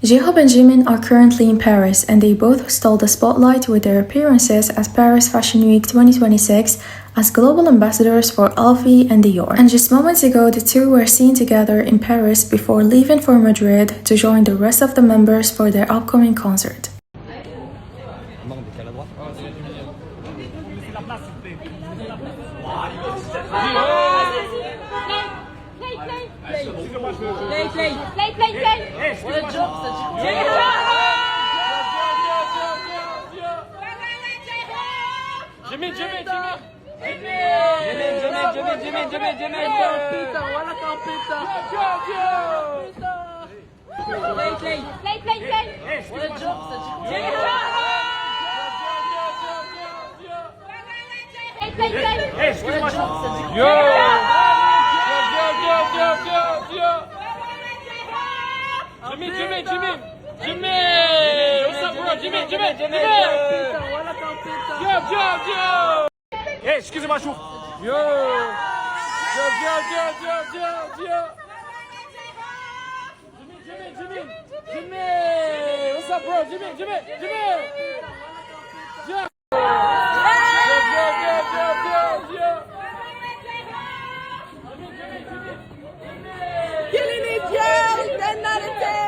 J-HOPE and Jimin are currently in Paris and they both stole the spotlight with their appearances at Paris Fashion Week 2026 as global ambassadors for LV and Dior. And just moments ago, the two were seen together in Paris before leaving for Madrid to join the rest of the members for their upcoming concert. Jimin. What's up, bro? Jimin. Yo. Hey, excusez-moi, chou. Yo. Jimin. What's up, bro? Jimin. Yo. Killing it, yo! 10 out of 10!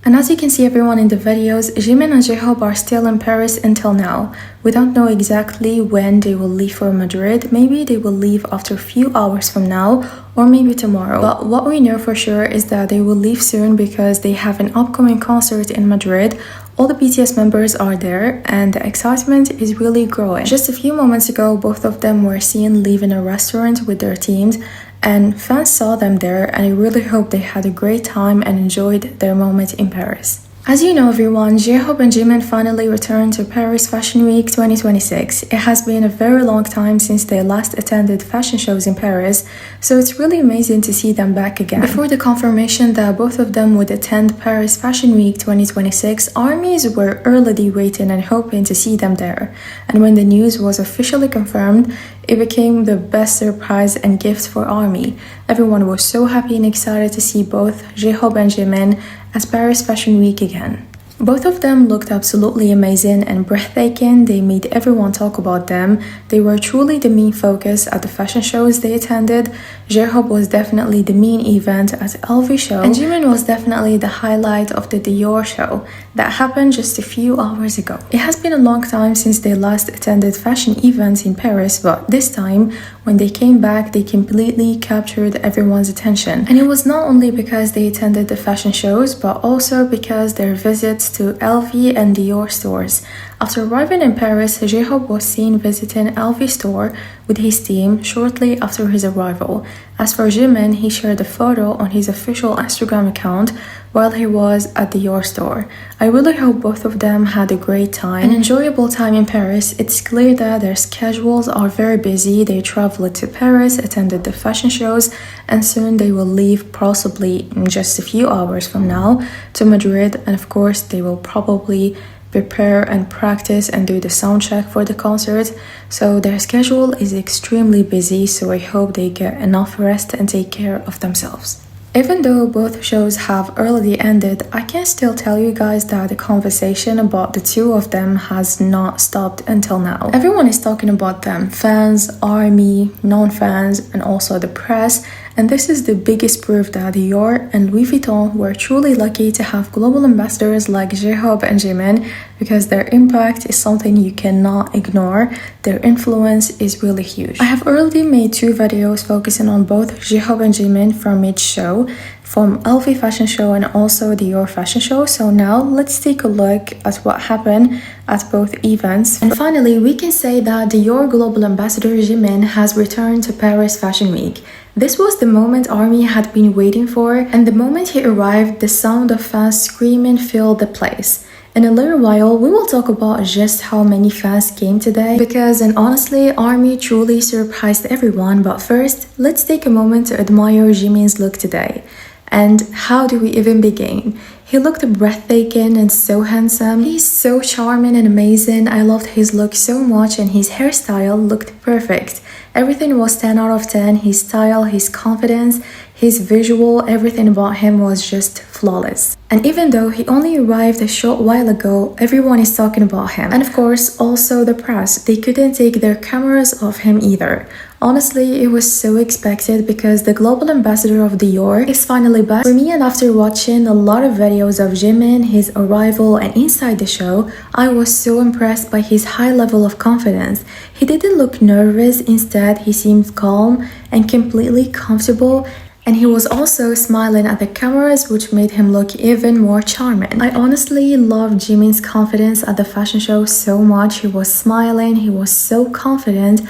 And as you can see everyone in the videos, Jimin and J-HOPE are still in Paris until now. We don't know exactly when they will leave for Madrid. Maybe they will leave after a few hours from now or maybe tomorrow. But what we know for sure is that they will leave soon because they have an upcoming concert in Madrid. All the BTS members are there and the excitement is really growing. Just a few moments ago, both of them were seen leaving a restaurant with their teams and fans saw them there, and I really hope they had a great time and enjoyed their moment in Paris. As you know everyone, J-HOPE and Jimin finally returned to Paris Fashion Week 2026. It has been a very long time since they last attended fashion shows in Paris, so it's really amazing to see them back again. Before the confirmation that both of them would attend Paris Fashion Week 2026, armies were early waiting and hoping to see them there. And when the news was officially confirmed, it became the best surprise and gift for ARMY. Everyone was so happy and excited to see both J-HOPE and Jimin at Paris Fashion Week again. Both of them looked absolutely amazing and breathtaking. They made everyone talk about them. They were truly the main focus at the fashion shows they attended. J-HOPE was definitely the main event at LV show, and Jimin was definitely the highlight of the Dior show that happened just a few hours ago. It has been a long time since they last attended fashion events in Paris, but this time when they came back, they completely captured everyone's attention. And it was not only because they attended the fashion shows, but also because their visits to LV and Dior stores. After arriving in Paris, J-HOPE was seen visiting LV store with his team shortly after his arrival. As for Jimin, he shared a photo on his official Instagram account while he was at the Dior store. I really hope both of them had a great time, an enjoyable time in Paris. It's clear that their schedules are very busy. They traveled to Paris, attended the fashion shows, and soon they will leave, possibly in just a few hours from now, to Madrid. And of course, they will probably prepare and practice and do the sound check for the concert. So their schedule is extremely busy, so I hope they get enough rest and take care of themselves. Even though both shows have already ended, I can still tell you guys that the conversation about the two of them has not stopped until now. Everyone is talking about them, fans, ARMY, non-fans, and also the press. And this is the biggest proof that Dior and Louis Vuitton were truly lucky to have global ambassadors like J-HOPE and Jimin, because their impact is something you cannot ignore. Their influence is really huge. I have already made 2 videos focusing on both J-HOPE and Jimin from each show, from LV fashion show and also the Dior fashion show. So now let's take a look at what happened at both events. And finally, we can say that the Dior global ambassador Jimin has returned to Paris Fashion Week. This was the moment ARMY had been waiting for, and the moment he arrived, the sound of fans screaming filled the place. In a little while, we will talk about just how many fans came today, because and honestly, ARMY truly surprised everyone. But first, let's take a moment to admire Jimin's look today. And how do we even begin? He looked breathtaking and so handsome. He's so charming and amazing. I loved his look so much, and his hairstyle looked perfect. Everything was 10 out of 10. His style, his confidence, his visual, everything about him was just flawless. And even though he only arrived a short while ago, everyone is talking about him. And of course, also the press. They couldn't take their cameras off him either. Honestly, it was so expected because the global ambassador of Dior is finally back. For me, and after watching a lot of videos of Jimin, his arrival and inside the show, I was so impressed by his high level of confidence. He didn't look nervous, instead he seemed calm and completely comfortable. And he was also smiling at the cameras, which made him look even more charming. I honestly loved Jimin's confidence at the fashion show so much. He was smiling, he was so confident.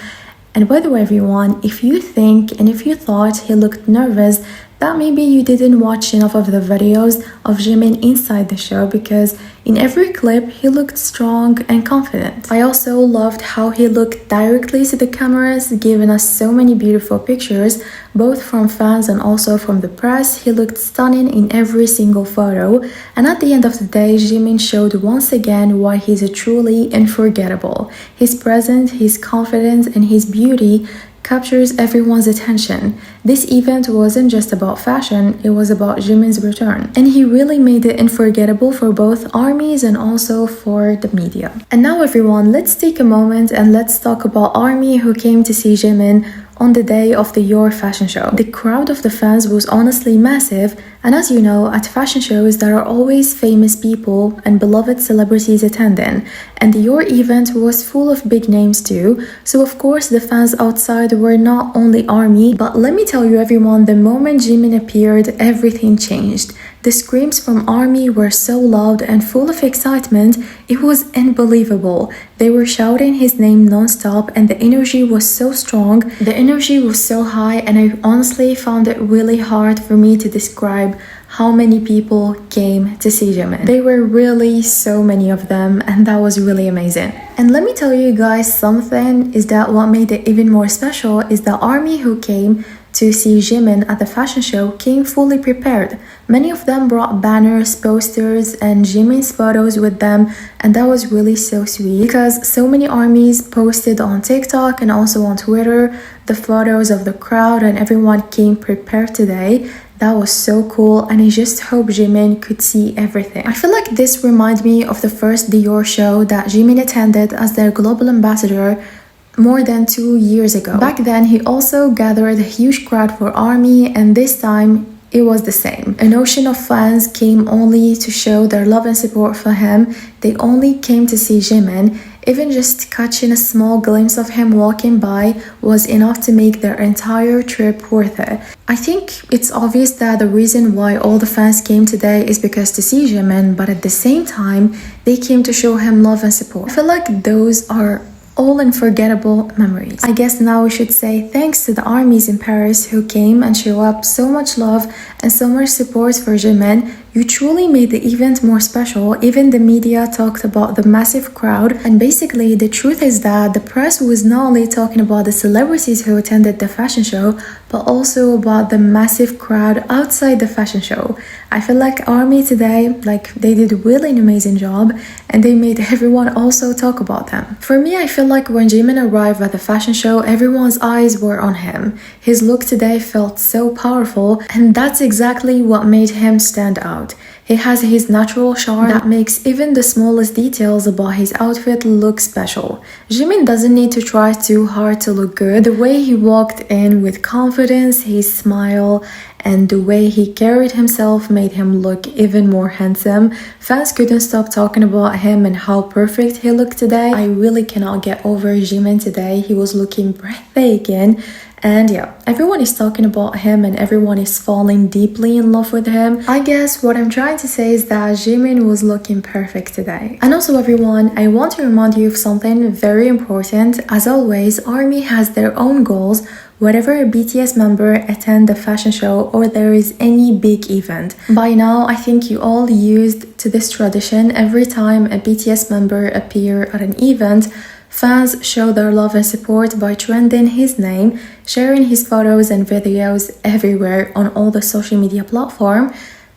And by the way, everyone, if you think and if you thought he looked nervous, that maybe you didn't watch enough of the videos of Jimin inside the show, because in every clip he looked strong and confident. I also loved how he looked directly to the cameras, giving us so many beautiful pictures, both from fans and also from the press. He looked stunning in every single photo. And at the end of the day, Jimin showed once again why he's a truly unforgettable. His presence, his confidence, and his beauty captures everyone's attention. This event wasn't just about fashion, it was about Jimin's return. And he really made it unforgettable for both armies and also for the media. And now everyone, let's take a moment and let's talk about ARMY who came to see Jimin on the day of the Dior fashion show. The crowd of the fans was honestly massive, and as you know, at fashion shows there are always famous people and beloved celebrities attending, and the Dior event was full of big names too, so of course the fans outside were not only ARMY, but let me tell you everyone, the moment Jimin appeared, everything changed. The screams from ARMY were so loud and full of excitement, it was unbelievable. They were shouting his name non-stop and the energy was so strong, the energy was so high, and I honestly found it really hard for me to describe how many people came to see Jimin. They were really so many of them, and that was really amazing. And let me tell you guys something, is that what made it even more special is the ARMY who came to see Jimin at the fashion show came fully prepared. Many of them brought banners, posters, and Jimin's photos with them, and that was really so sweet because so many armies posted on TikTok and also on Twitter the photos of the crowd, and everyone came prepared today. That was so cool, and I just hope Jimin could see everything. I feel like this reminds me of the first Dior show that Jimin attended as their global ambassador more than 2 years ago. Back then, he also gathered a huge crowd for ARMY, and this time it was the same. An ocean of fans came only to show their love and support for him. They only came to see Jimin. Even just catching a small glimpse of him walking by was enough to make their entire trip worth it. I think it's obvious that the reason why all the fans came today is because to see Jimin, but at the same time, they came to show him love and support. I feel like those are all unforgettable memories. I guess now we should say thanks to the armies in Paris who came and showed up so much love and so much support for Jimin. You truly made the event more special. Even the media talked about the massive crowd, and basically the truth is that the press was not only talking about the celebrities who attended the fashion show, but also about the massive crowd outside the fashion show. I feel like ARMY today, they did really an amazing job, and they made everyone also talk about them. For me, I feel like when Jimin arrived at the fashion show, everyone's eyes were on him. His look today felt so powerful, and that's exactly what made him stand out. He has his natural charm that makes even the smallest details about his outfit look special. Jimin doesn't need to try too hard to look good. The way he walked in with confidence, his smile, and the way he carried himself made him look even more handsome. Fans couldn't stop talking about him and how perfect he looked today. I really cannot get over Jimin today. He was looking breathtaking. And yeah, everyone is talking about him and everyone is falling deeply in love with him. I guess what I'm trying to say is that Jimin was looking perfect today. And also everyone, I want to remind you of something very important. As always, ARMY has their own goals whenever a BTS member attend a fashion show or there is any big event. By now, I think you all used to this tradition. Every time a BTS member appear at an event, fans show their love and support by trending his name, sharing his photos and videos everywhere on all the social media platforms.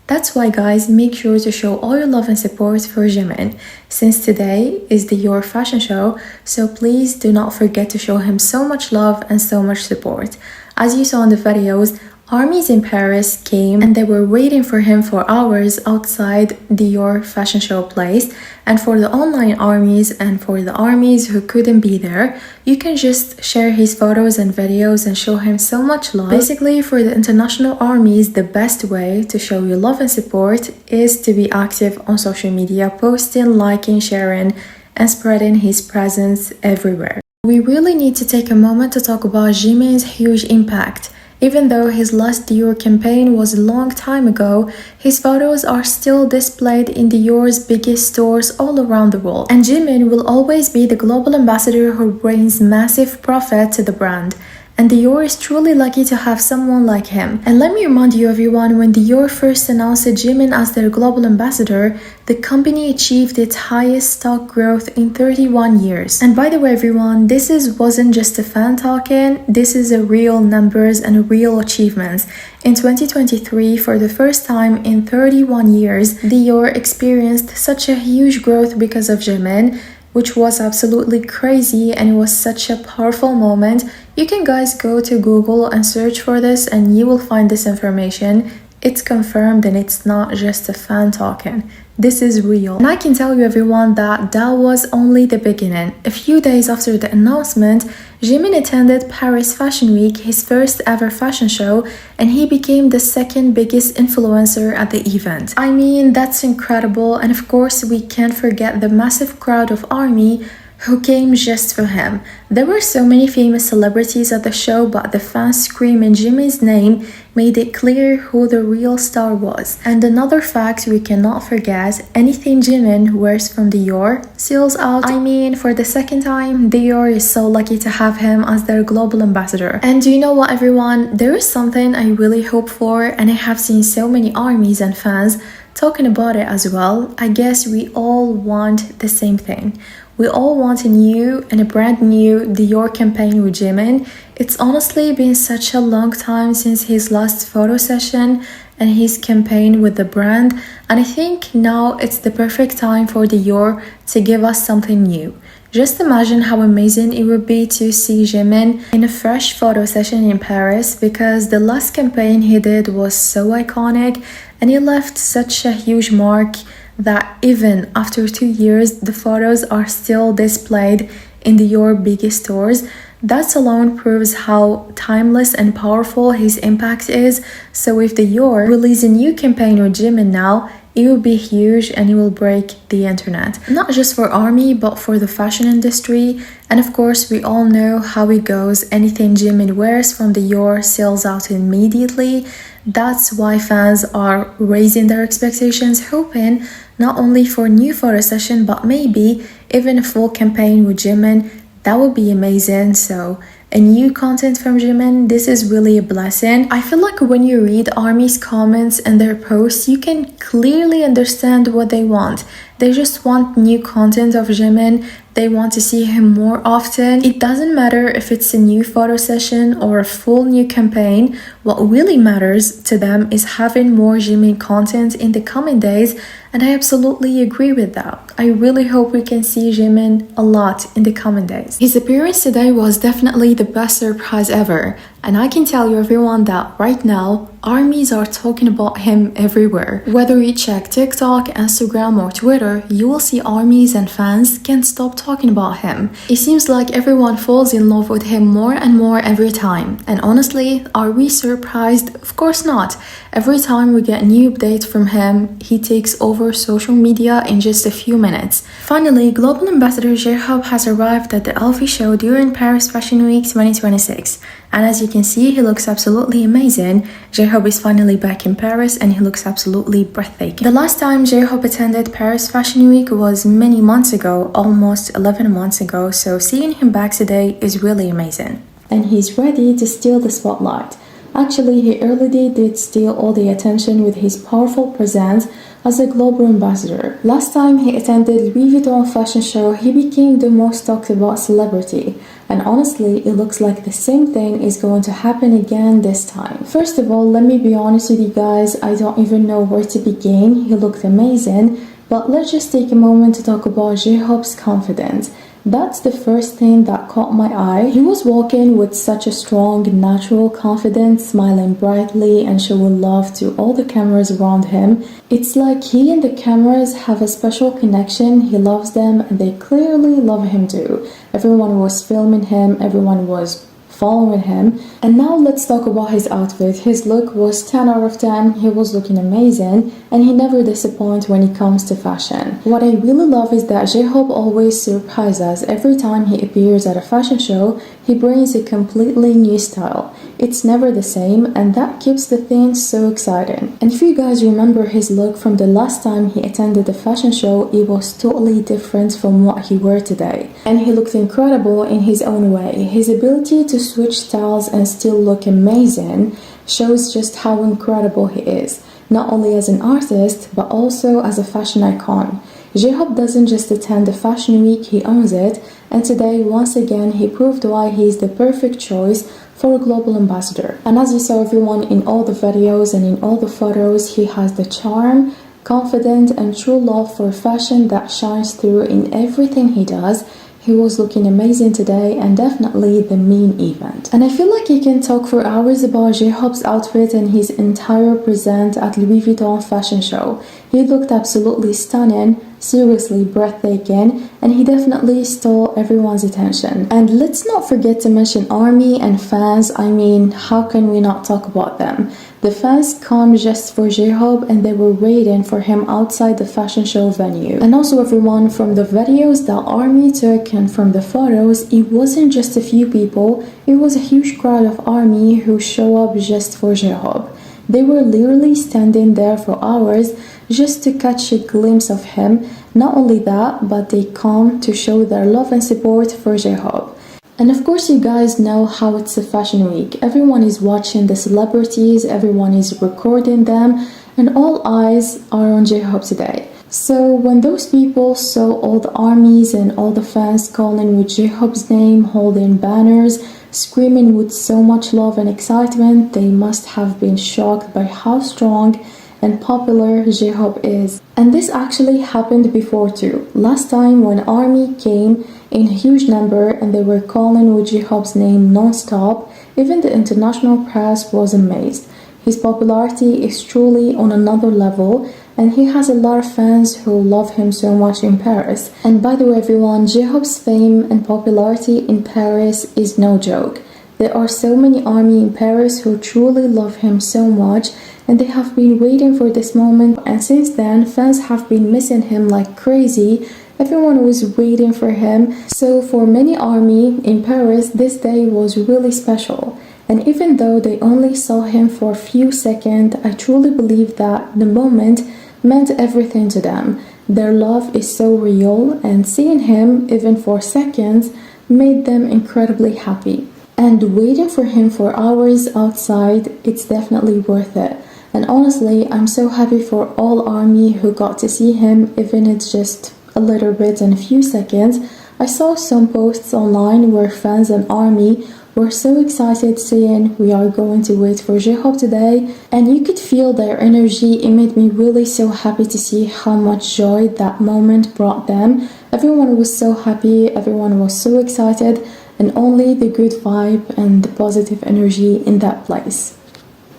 That's why, guys, make sure to show all your love and support for Jimin. Since today is the Dior fashion show, so please do not forget to show him so much love and so much support. As you saw in the videos, armies in Paris came and they were waiting for him for hours outside Dior fashion show place. And for the online armies and for the armies who couldn't be there, you can just share his photos and videos and show him so much love. Basically, for the international armies, the best way to show your love and support is to be active on social media, posting, liking, sharing, and spreading his presence everywhere. We really need to take a moment to talk about Jimin's huge impact. Even though his last Dior campaign was a long time ago, his photos are still displayed in Dior's biggest stores all around the world. And Jimin will always be the global ambassador who brings massive profit to the brand. And Dior is truly lucky to have someone like him. And let me remind you everyone, when Dior first announced Jimin as their global ambassador, the company achieved its highest stock growth in 31 years. And by the way everyone, this wasn't just a fan talking, this is a real numbers and real achievements. In 2023, for the first time in 31 years, Dior experienced such a huge growth because of Jimin, which was absolutely crazy, and it was such a powerful moment. You can guys go to Google and search for this and you will find this information. It's confirmed and it's not just a fan talking. This is real. And I can tell you everyone that was only the beginning. A few days after the announcement, Jimin attended Paris Fashion Week, his first ever fashion show, and he became the second biggest influencer at the event. I mean, that's incredible, and of course we can't forget the massive crowd of ARMY who came just for him. There were so many famous celebrities at the show, but the fans screaming Jimin's name made it clear who the real star was. And another fact we cannot forget, anything Jimin wears from Dior sells out. I mean, for the second time, Dior is so lucky to have him as their global ambassador. And do you know what everyone, there is something I really hope for, and I have seen so many armies and fans talking about it as well. I guess we all want the same thing. We all want a new and a brand new Dior campaign with Jimin. It's honestly been such a long time since his last photo session and his campaign with the brand, and I think now it's the perfect time for Dior to give us something new. Just imagine how amazing it would be to see Jimin in a fresh photo session in Paris, because the last campaign he did was so iconic and he left such a huge mark that even after 2 years, the photos are still displayed in Dior biggest stores. That alone proves how timeless and powerful his impact is. So if Dior release a new campaign with Jimin now, it will be huge and it will break the internet. Not just for ARMY, but for the fashion industry. And of course, we all know how it goes. Anything Jimin wears from Dior sells out immediately. That's why fans are raising their expectations, hoping not only for a new photo session, but maybe even a full campaign with Jimin. That would be amazing. So a new content from Jimin, this is really a blessing. I feel like when you read ARMY's comments and their posts, you can clearly understand what they want. They just want new content of Jimin. They want to see him more often. It doesn't matter if it's a new photo session or a full new campaign. What really matters to them is having more Jimin content in the coming days, and I absolutely agree with that. I really hope we can see Jimin a lot in the coming days. His appearance today was definitely the best surprise ever, and I can tell you everyone that right now, armies are talking about him everywhere. Whether you check TikTok, Instagram or Twitter, you will see armies and fans can't stop talking about him. It seems like everyone falls in love with him more and more every time. And honestly, are we surprised? Of course not. Every time we get new updates from him, he takes over social media in just a few minutes. Finally, Global Ambassador J-HOPE has arrived at the LV show during Paris Fashion Week 2026. And as you can see, he looks absolutely amazing. J-HOPE is finally back in Paris and he looks absolutely breathtaking. The last time J-HOPE attended Paris Fashion Week was many months ago, almost 11 months ago, so seeing him back today is really amazing. And he's ready to steal the spotlight. Actually, he already did steal all the attention with his powerful presence as a global ambassador. Last time he attended Louis Vuitton fashion show, he became the most talked about celebrity. And honestly, it looks like the same thing is going to happen again this time. First of all, let me be honest with you guys, I don't even know where to begin. He looked amazing, but let's just take a moment to talk about J-HOPE's confidence. That's the first thing that caught my eye. He was walking with such a strong, natural confidence, smiling brightly and showing love to all the cameras around him. It's like he and the cameras have a special connection. He loves them and they clearly love him too. Everyone was filming him, everyone was following him. And now let's talk about his outfit. His look was 10 out of 10. He was looking amazing and he never disappoints when it comes to fashion. What I really love is that J-HOPE always surprises us. Every time he appears at a fashion show, he brings a completely new style. It's never the same and that keeps the thing so exciting. And if you guys remember his look from the last time he attended the fashion show, it was totally different from what he wore today. And he looked incredible in his own way. His ability to switch styles and still look amazing shows just how incredible he is, not only as an artist but also as a fashion icon. J-HOPE doesn't just attend the fashion week, he owns it, and today once again he proved why he is the perfect choice for a global ambassador. And as you saw everyone in all the videos and in all the photos, he has the charm, confidence and true love for fashion that shines through in everything he does. He was looking amazing today and definitely the main event. And I feel like you can talk for hours about J-HOPE's outfit and his entire present at Louis Vuitton fashion show. He looked absolutely stunning, seriously breathtaking, and he definitely stole everyone's attention. And let's not forget to mention ARMY and fans. I mean, how can we not talk about them? The fans come just for J-HOPE and they were waiting for him outside the fashion show venue. And also everyone, from the videos that ARMY took and from the photos, it wasn't just a few people, it was a huge crowd of ARMY who show up just for J-HOPE. They were literally standing there for hours just to catch a glimpse of him. Not only that, but they come to show their love and support for J-HOPE. And of course you guys know how it's a fashion week. Everyone is watching the celebrities, everyone is recording them, and all eyes are on J-HOPE today. So when those people saw all the ARMYs and all the fans calling with J-HOPE's name, holding banners, screaming with so much love and excitement, they must have been shocked by how strong and popular J-HOPE is. And this actually happened before too. Last time when ARMY came in huge number and they were calling with J-HOPE's name non-stop, even the international press was amazed. His popularity is truly on another level and he has a lot of fans who love him so much in Paris. And by the way everyone, J-HOPE's fame and popularity in Paris is no joke. There are so many ARMY in Paris who truly love him so much and they have been waiting for this moment, and since then fans have been missing him like crazy. Everyone was waiting for him. So for many ARMY in Paris, this day was really special. And even though they only saw him for a few seconds, I truly believe that the moment meant everything to them. Their love is so real and seeing him even for seconds made them incredibly happy. And waiting for him for hours outside, it's definitely worth it. And honestly, I'm so happy for all ARMY who got to see him, even it's just a little bit in a few seconds. I saw some posts online where fans and ARMY were so excited saying we are going to wait for J-HOPE today, and you could feel their energy. It made me really so happy to see how much joy that moment brought them. Everyone was so happy, everyone was so excited, and only the good vibe and the positive energy in that place.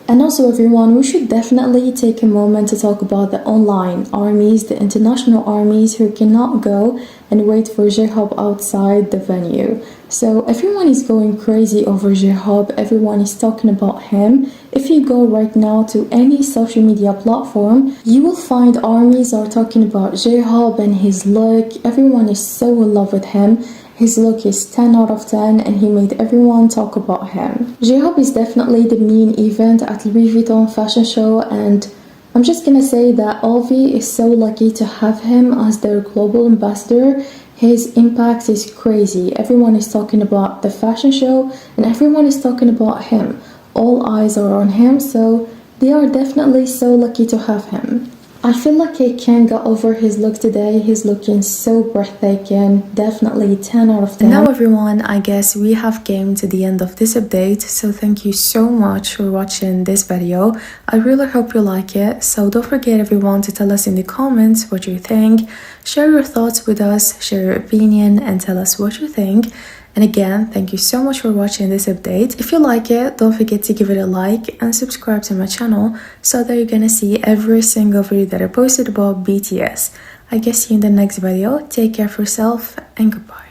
And also everyone, we should definitely take a moment to talk about the online ARMYs, the international ARMYs who cannot go and wait for J-HOPE outside the venue. So everyone is going crazy over J-HOPE, everyone is talking about him. If you go right now to any social media platform, you will find ARMYs are talking about J-HOPE and his look. Everyone is so in love with him. His look is 10 out of 10 and he made everyone talk about him. J-HOPE is definitely the main event at Louis Vuitton fashion show, and I'm just gonna say that Alvi is so lucky to have him as their global ambassador. His impact is crazy. Everyone is talking about the fashion show and everyone is talking about him. all eyes are on him, so they are definitely so lucky to have him. I feel like I can't get over his look today. He's looking so breathtaking. Definitely 10 out of 10. Now everyone, I guess we have came to the end of this update. So thank you so much for watching this video. I really hope you like it. So don't forget everyone to tell us in the comments what you think. Share your thoughts with us, share your opinion and tell us what you think. And again, thank you so much for watching this update. If you like it, don't forget to give it a like and subscribe to my channel so that you're gonna see every single video that I posted about BTS. I guess see you in the next video. Take care of yourself and goodbye.